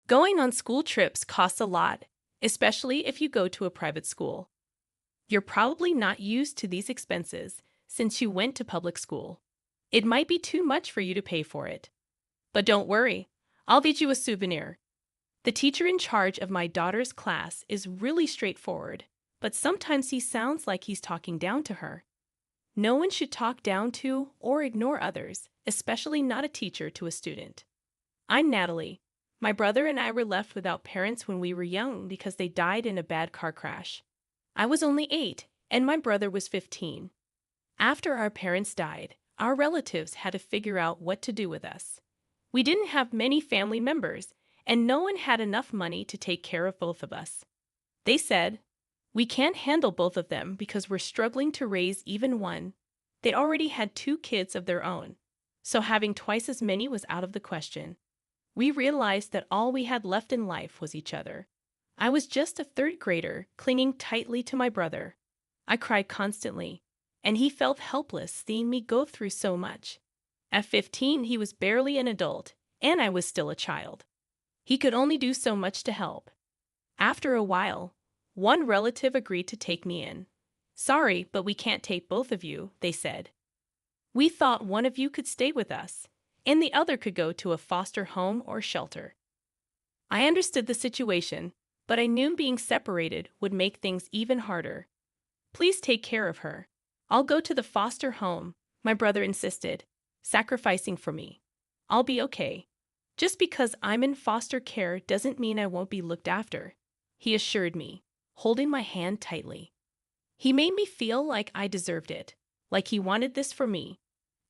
Going on school trips costs a lot, especially if you go to a private school. You're probably not used to these expenses since you went to public school. It might be too much for you to pay for it. But don't worry, I'll feed you a souvenir. The teacher in charge of my daughter's class is really straightforward, but sometimes he sounds like he's talking down to her. No one should talk down to or ignore others, especially not a teacher to a student. I'm Natalie. My brother and I were left without parents when we were young because they died in a bad car crash. I was only 8, and my brother was 15. After our parents died, our relatives had to figure out what to do with us. We didn't have many family members, and no one had enough money to take care of both of us. They said, "We can't handle both of them because we're struggling to raise even one." They already had 2 kids of their own, so having twice as many was out of the question. We realized that all we had left in life was each other. I was just a 3rd grader, clinging tightly to my brother. I cried constantly, and he felt helpless seeing me go through so much. At 15, he was barely an adult, and I was still a child. He could only do so much to help. After a while, one relative agreed to take me in. "Sorry, but we can't take both of you," they said. "We thought one of you could stay with us, and the other could go to a foster home or shelter." I understood the situation, but I knew being separated would make things even harder. "Please take care of her. I'll go to the foster home," my brother insisted, sacrificing for me. "I'll be okay. Just because I'm in foster care doesn't mean I won't be looked after," he assured me, holding my hand tightly. He made me feel like I deserved it, like he wanted this for me.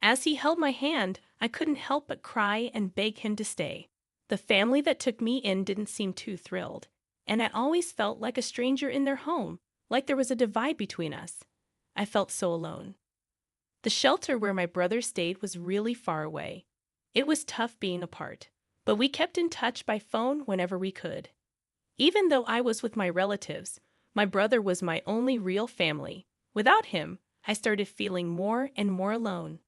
As he held my hand, I couldn't help but cry and beg him to stay. The family that took me in didn't seem too thrilled, and I always felt like a stranger in their home, like there was a divide between us. I felt so alone. The shelter where my brother stayed was really far away. It was tough being apart, but we kept in touch by phone whenever we could. Even though I was with my relatives, my brother was my only real family. Without him, I started feeling more and more alone.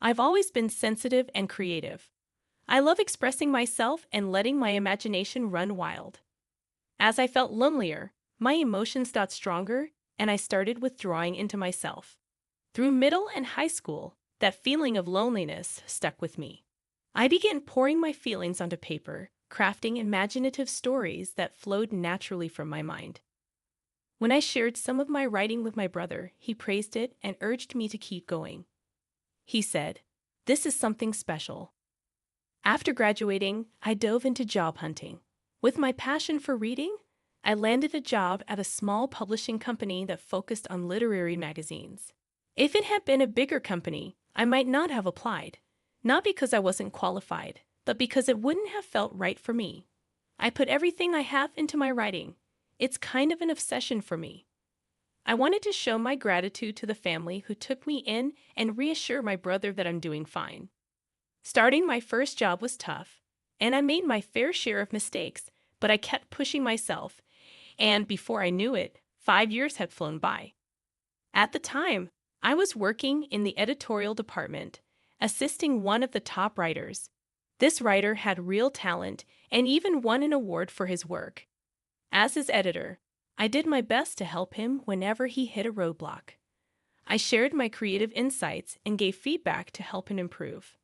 I've always been sensitive and creative. I love expressing myself and letting my imagination run wild. As I felt lonelier, my emotions got stronger, and I started withdrawing into myself. Through middle and high school, that feeling of loneliness stuck with me. I began pouring my feelings onto paper, crafting imaginative stories that flowed naturally from my mind. When I shared some of my writing with my brother, he praised it and urged me to keep going. He said, "This is something special." After graduating, I dove into job hunting. With my passion for reading, I landed a job at a small publishing company that focused on literary magazines. If it had been a bigger company, I might not have applied, not because I wasn't qualified, but because it wouldn't have felt right for me. I put everything I have into my writing. It's kind of an obsession for me. I wanted to show my gratitude to the family who took me in and reassure my brother that I'm doing fine. Starting my first job was tough, and I made my fair share of mistakes, but I kept pushing myself, and before I knew it, 5 years had flown by. At the time, I was working in the editorial department, assisting one of the top writers. This writer had real talent and even won an award for his work. As his editor, I did my best to help him whenever he hit a roadblock. I shared my creative insights and gave feedback to help him improve.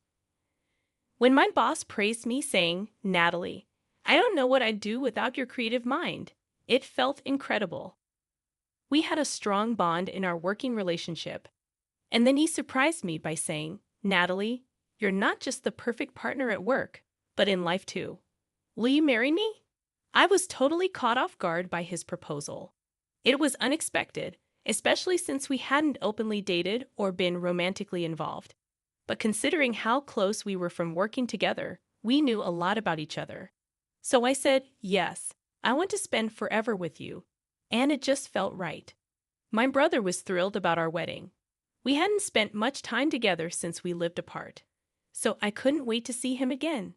When my boss praised me, saying, "Natalie, I don't know what I'd do without your creative mind," it felt incredible. We had a strong bond in our working relationship, and then he surprised me by saying, "Natalie, you're not just the perfect partner at work, but in life too. Will you marry me?" I was totally caught off guard by his proposal. It was unexpected, especially since we hadn't openly dated or been romantically involved. But considering how close we were from working together, we knew a lot about each other. So I said, "Yes, I want to spend forever with you," and it just felt right. My brother was thrilled about our wedding. We hadn't spent much time together since we lived apart, so I couldn't wait to see him again.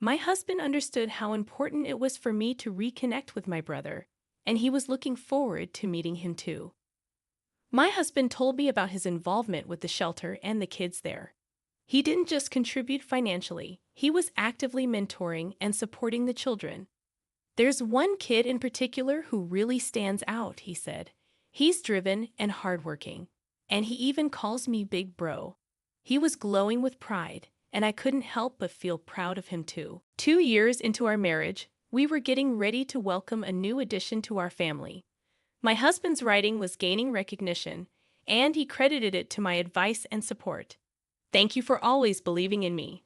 My husband understood how important it was for me to reconnect with my brother, and he was looking forward to meeting him too. My husband told me about his involvement with the shelter and the kids there. He didn't just contribute financially, he was actively mentoring and supporting the children. "There's one kid in particular who really stands out," he said. "He's driven and hardworking, and he even calls me Big Bro." He was glowing with pride, and I couldn't help but feel proud of him too. 2 years into our marriage, we were getting ready to welcome a new addition to our family. My husband's writing was gaining recognition, and he credited it to my advice and support. "Thank you for always believing in me.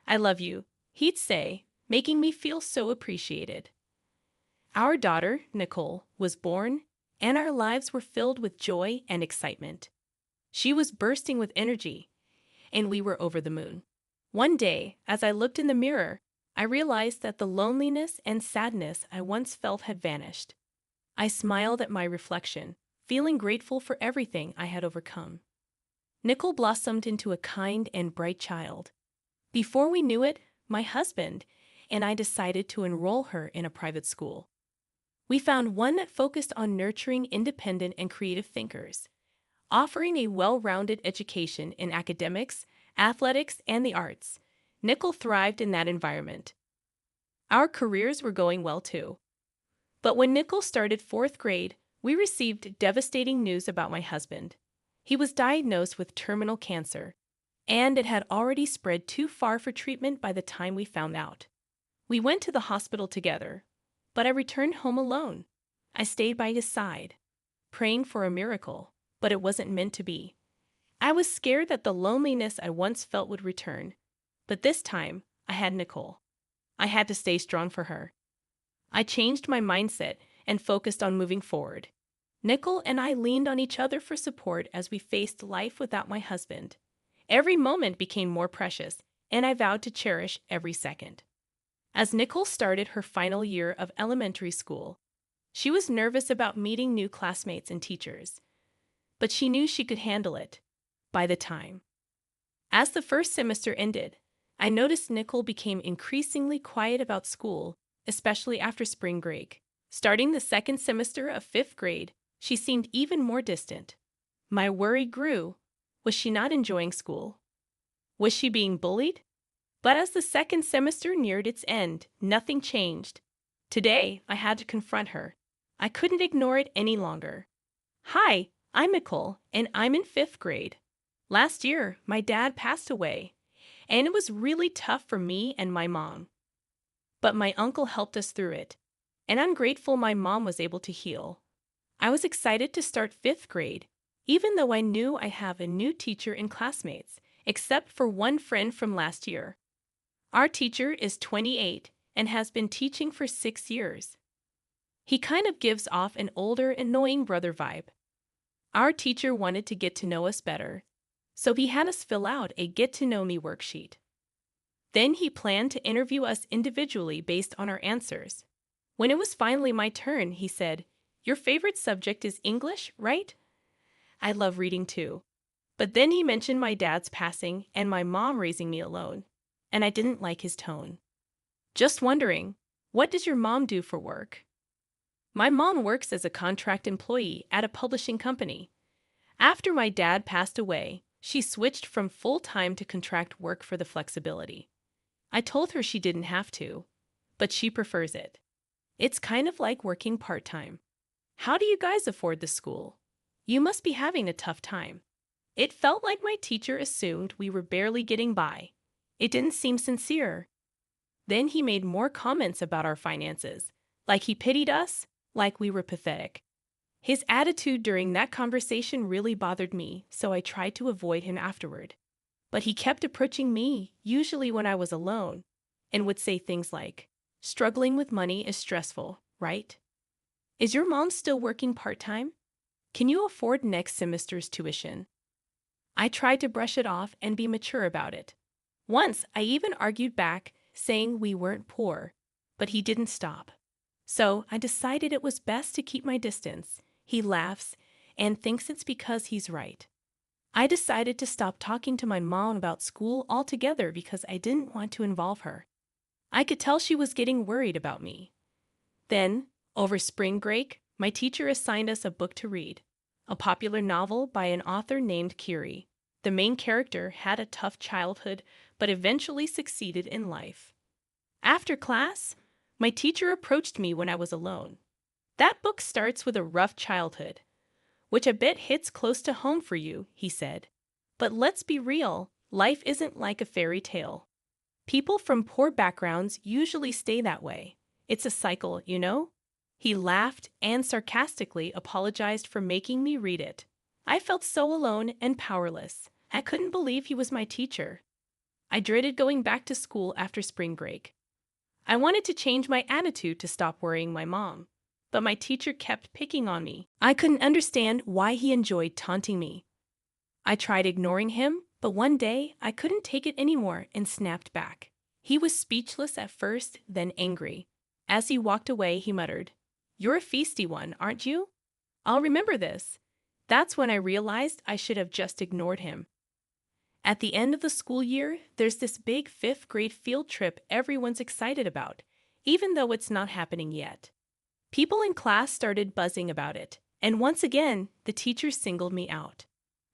I love you," he'd say, making me feel so appreciated. Our daughter, Nicole, was born, and our lives were filled with joy and excitement. She was bursting with energy, and we were over the moon. One day, as I looked in the mirror, I realized that the loneliness and sadness I once felt had vanished. I smiled at my reflection, feeling grateful for everything I had overcome. Nicole blossomed into a kind and bright child. Before we knew it, my husband and I decided to enroll her in a private school. We found one that focused on nurturing independent and creative thinkers, offering a well-rounded education in academics, athletics, and the arts. Nicole thrived in that environment. Our careers were going well too. But when Nicole started 4th grade, we received devastating news about my husband. He was diagnosed with terminal cancer, and it had already spread too far for treatment by the time we found out. We went to the hospital together, but I returned home alone. I stayed by his side, praying for a miracle, but it wasn't meant to be. I was scared that the loneliness I once felt would return, but this time I had Nicole. I had to stay strong for her. I changed my mindset and focused on moving forward. Nicole and I leaned on each other for support as we faced life without my husband. Every moment became more precious, and I vowed to cherish every second. As Nicole started her final year of elementary school, she was nervous about meeting new classmates and teachers, but she knew she could handle it by the time. As the first semester ended, I noticed Nicole became increasingly quiet about school, especially after spring break. Starting the second semester of 5th grade, she seemed even more distant. My worry grew. Was she not enjoying school? Was she being bullied? But as the second semester neared its end, nothing changed. Today, I had to confront her. I couldn't ignore it any longer. "Hi, I'm Nicole, and I'm in 5th grade. Last year, my dad passed away, and it was really tough for me and my mom. But my uncle helped us through it, and I'm grateful my mom was able to heal. I was excited to start 5th grade, even though I knew I have a new teacher and classmates, except for one friend from last year. Our teacher is 28 and has been teaching for 6 years. He kind of gives off an older, annoying brother vibe. Our teacher wanted to get to know us better, so he had us fill out a get-to-know-me worksheet. Then he planned to interview us individually based on our answers. When it was finally my turn, he said, 'Your favorite subject is English, right?' I love reading too. But then he mentioned my dad's passing and my mom raising me alone, and I didn't like his tone. 'Just wondering, what does your mom do for work?' My mom works as a contract employee at a publishing company. After my dad passed away, she switched from full-time to contract work for the flexibility. I told her she didn't have to, but she prefers it. It's kind of like working part-time. How do you guys afford the school? You must be having a tough time." It felt like my teacher assumed we were barely getting by. It didn't seem sincere. Then he made more comments about our finances, like he pitied us, like we were pathetic. His attitude during that conversation really bothered me, so I tried to avoid him afterward. But he kept approaching me, usually when I was alone, and would say things like, "Struggling with money is stressful, right? Is your mom still working part-time? Can you afford next semester's tuition?" I tried to brush it off and be mature about it. Once, I even argued back, saying we weren't poor, but he didn't stop. So I decided it was best to keep my distance. He laughs and thinks it's because he's right. I decided to stop talking to my mom about school altogether because I didn't want to involve her. I could tell she was getting worried about me. Then, over spring break, my teacher assigned us a book to read, a popular novel by an author named Curie. The main character had a tough childhood but eventually succeeded in life. After class, my teacher approached me when I was alone. That book starts with a rough childhood, which I bet hits close to home for you, he said. But let's be real, life isn't like a fairy tale. People from poor backgrounds usually stay that way. It's a cycle, you know? He laughed and sarcastically apologized for making me read it. I felt so alone and powerless. I couldn't believe he was my teacher. I dreaded going back to school after spring break. I wanted to change my attitude to stop worrying my mom, but my teacher kept picking on me. I couldn't understand why he enjoyed taunting me. I tried ignoring him, but one day I couldn't take it anymore and snapped back. He was speechless at first, then angry. As he walked away, he muttered, "You're a feisty one, aren't you? I'll remember this." That's when I realized I should have just ignored him. At the end of the school year, there's this big 5th grade field trip everyone's excited about, even though it's not happening yet. People in class started buzzing about it, and once again, the teacher singled me out.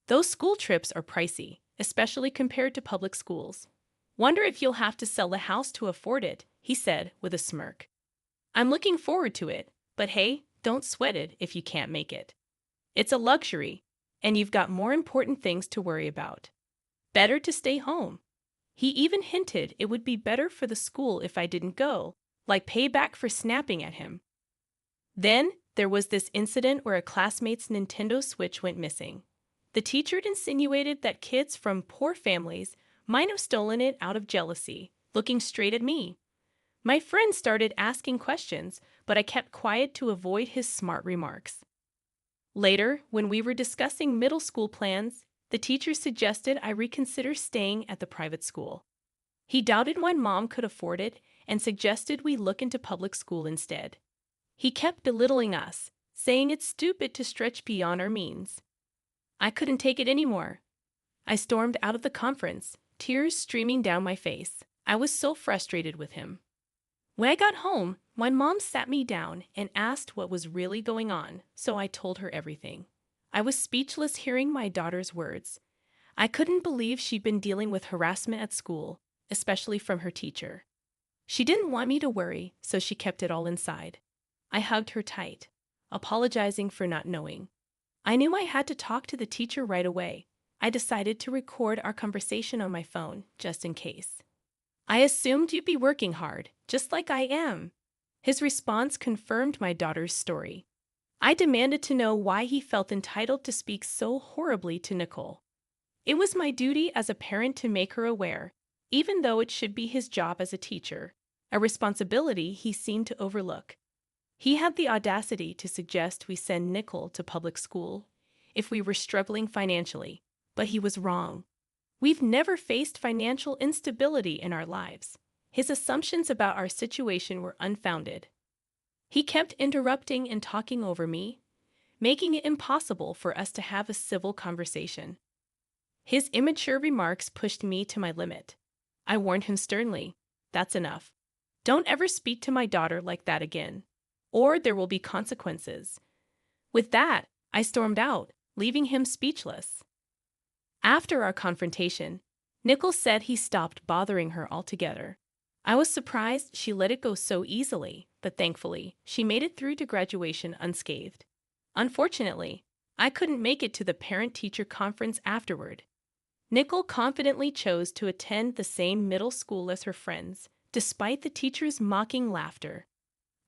Those school trips are pricey, especially compared to public schools. "Wonder if you'll have to sell the house to afford it," he said with a smirk. "I'm looking forward to it, but hey, don't sweat it if you can't make it. It's a luxury, and you've got more important things to worry about. Better to stay home." He even hinted it would be better for the school if I didn't go, like payback for snapping at him. Then there was this incident where a classmate's Nintendo Switch went missing. The teacher insinuated that kids from poor families might have stolen it out of jealousy, looking straight at me. My friend started asking questions, but I kept quiet to avoid his smart remarks. Later, when we were discussing middle school plans, the teacher suggested I reconsider staying at the private school. He doubted my mom could afford it and suggested we look into public school instead. He kept belittling us, saying it's stupid to stretch beyond our means. I couldn't take it anymore. I stormed out of the conference, tears streaming down my face. I was so frustrated with him. When I got home, my mom sat me down and asked what was really going on, so I told her everything. I was speechless hearing my daughter's words. I couldn't believe she'd been dealing with harassment at school, especially from her teacher. She didn't want me to worry, so she kept it all inside. I hugged her tight, apologizing for not knowing. I knew I had to talk to the teacher right away. I decided to record our conversation on my phone, just in case. "I assumed you'd be working hard, just like I am." His response confirmed my daughter's story. I demanded to know why he felt entitled to speak so horribly to Nicole. It was my duty as a parent to make her aware, even though it should be his job as a teacher, a responsibility he seemed to overlook. He had the audacity to suggest we send Nicole to public school if we were struggling financially, but he was wrong. We've never faced financial instability in our lives. His assumptions about our situation were unfounded. He kept interrupting and talking over me, making it impossible for us to have a civil conversation. His immature remarks pushed me to my limit. I warned him sternly, "That's enough. Don't ever speak to my daughter like that again, or there will be consequences." With that, I stormed out, leaving him speechless. After our confrontation, Nicole said he stopped bothering her altogether. I was surprised she let it go so easily, but thankfully, she made it through to graduation unscathed. Unfortunately, I couldn't make it to the parent-teacher conference afterward. Nicole confidently chose to attend the same middle school as her friends, despite the teacher's mocking laughter.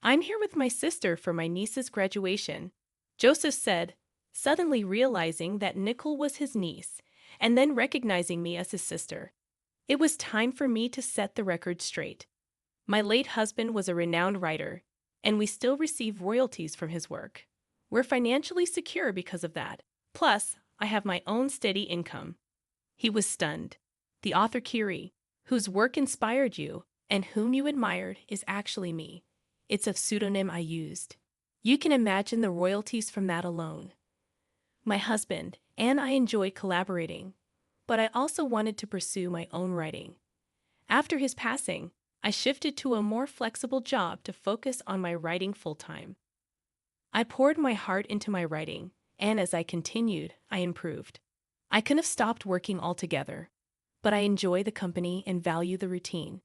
"I'm here with my sister for my niece's graduation," Joseph said, suddenly realizing that Nicole was his niece, and then recognizing me as his sister. It was time for me to set the record straight. My late husband was a renowned writer, and we still receive royalties from his work. We're financially secure because of that. Plus, I have my own steady income. He was stunned. "The author Kiri, whose work inspired you and whom you admired, is actually me. It's a pseudonym I used. You can imagine the royalties from that alone." My husband and I enjoyed collaborating, but I also wanted to pursue my own writing. After his passing, I shifted to a more flexible job to focus on my writing full-time. I poured my heart into my writing, and as I continued, I improved. I couldn't have stopped working altogether, but I enjoy the company and value the routine.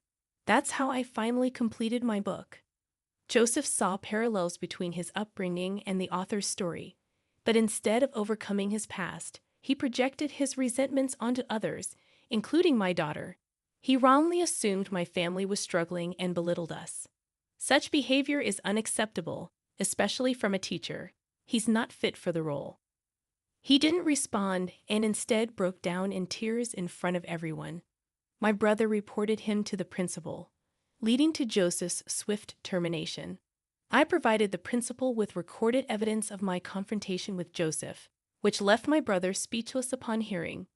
That's how I finally completed my book. Joseph saw parallels between his upbringing and the author's story, but instead of overcoming his past, he projected his resentments onto others, including my daughter. He wrongly assumed my family was struggling and belittled us. Such behavior is unacceptable, especially from a teacher. He's not fit for the role. He didn't respond and instead broke down in tears in front of everyone. My brother reported him to the principal, leading to Joseph's swift termination. I provided the principal with recorded evidence of my confrontation with Joseph, which left my brother speechless upon hearing.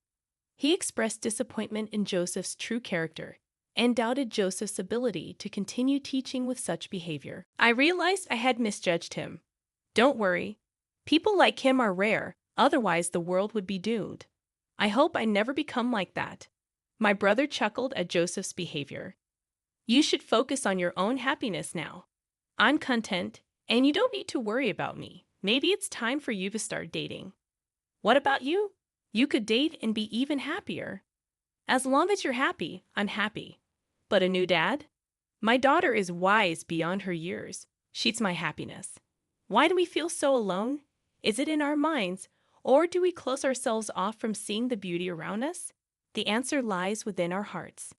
He expressed disappointment in Joseph's true character and doubted Joseph's ability to continue teaching with such behavior. I realized I had misjudged him. Don't worry. People like him are rare, otherwise the world would be doomed. I hope I never become like that. My brother chuckled at Joseph's behavior. You should focus on your own happiness now. I'm content, and you don't need to worry about me. Maybe it's time for you to start dating. What about you? You could date and be even happier. As long as you're happy, I'm happy. But a new dad? My daughter is wise beyond her years. She's my happiness. Why do we feel so alone? Is it in our minds, or do we close ourselves off from seeing the beauty around us? The answer lies within our hearts.